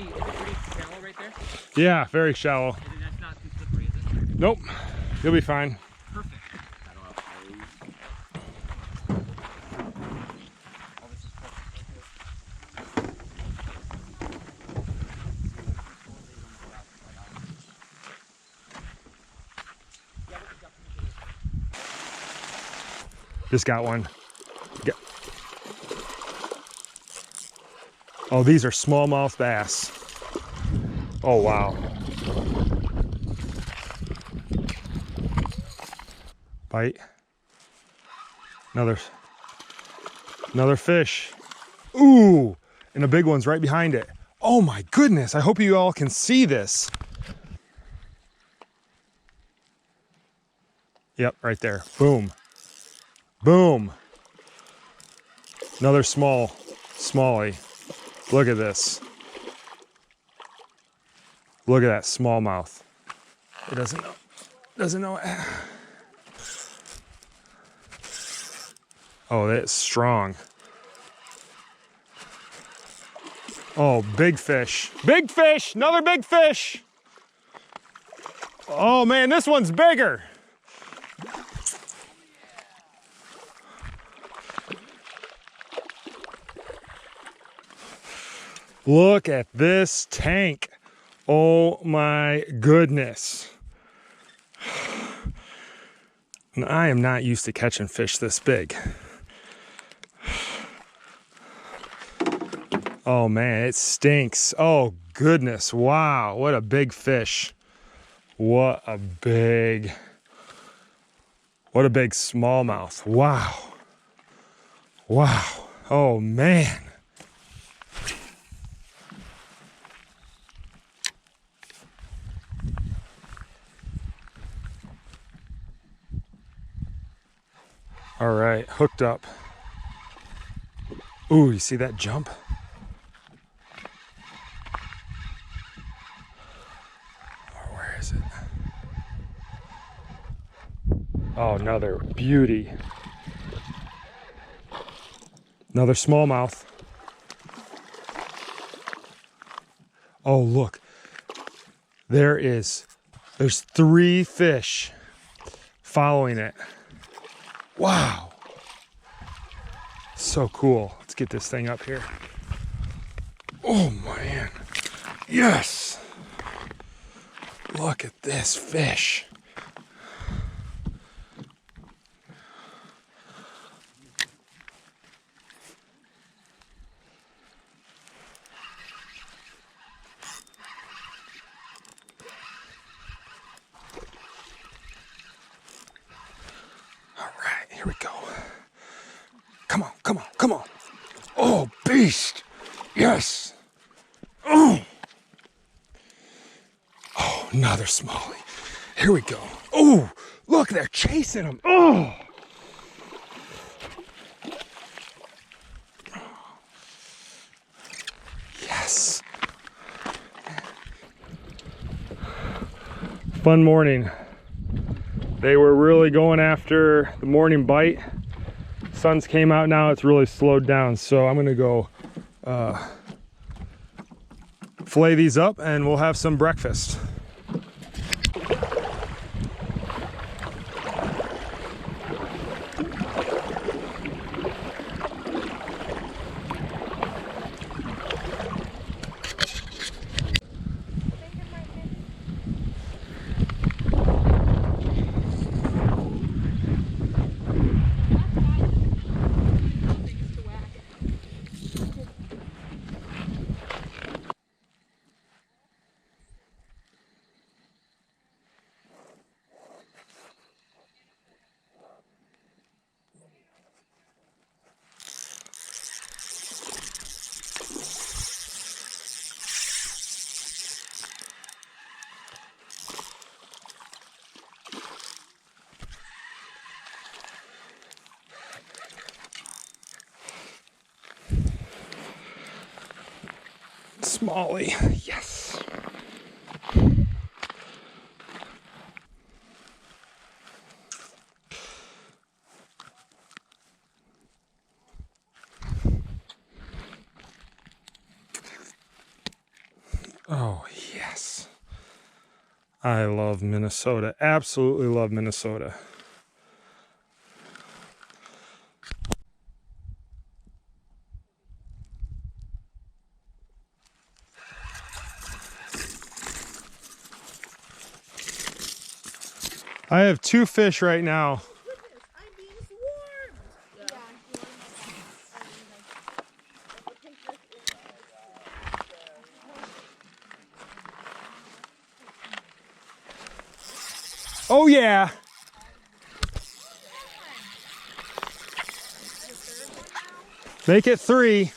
pretty shallow right there? Yeah, very shallow. That's not too slippery, is it? Nope, you'll be fine. Perfect. Paddle out, please. Oh, this is perfect. Just got one. Oh, these are smallmouth bass. Oh, wow. Bite. Another fish. Ooh, and a big one's right behind it. Oh my goodness, I hope you all can see this. Yep, right there. Boom. Boom. Another smallie. Look at this. Look at that smallmouth. It doesn't know. Oh, that's strong. Oh, big fish. Big fish, another big fish. Oh man, this one's bigger. Look at this tank. Oh my goodness. And I am not used to catching fish this big. Oh man, it stinks. Oh goodness, wow, what a big fish. What a big smallmouth. Wow. Wow, oh man. All right, hooked up. Ooh, you see that jump? Oh, where is it? Oh, another beauty. Another smallmouth. Oh, look. There's 3 fish following it. Wow. So cool. Let's get this thing up here. Oh man. Yes. Look at this fish. All right, here we go. Come on, come on, come on. Oh, beast. Yes. Oh. Oh, another smallie. Here we go. Oh, look, they're chasing him. Oh. Yes. Fun morning. They were really going after the morning bite. Sun's came out now, it's really slowed down. So I'm gonna go fillet these up and we'll have some breakfast. Smallie, yes. Oh, yes. I love Minnesota. Absolutely love Minnesota. I have 2 fish right now. I'm being swarmed. Yeah. Oh, yeah. Make it 3.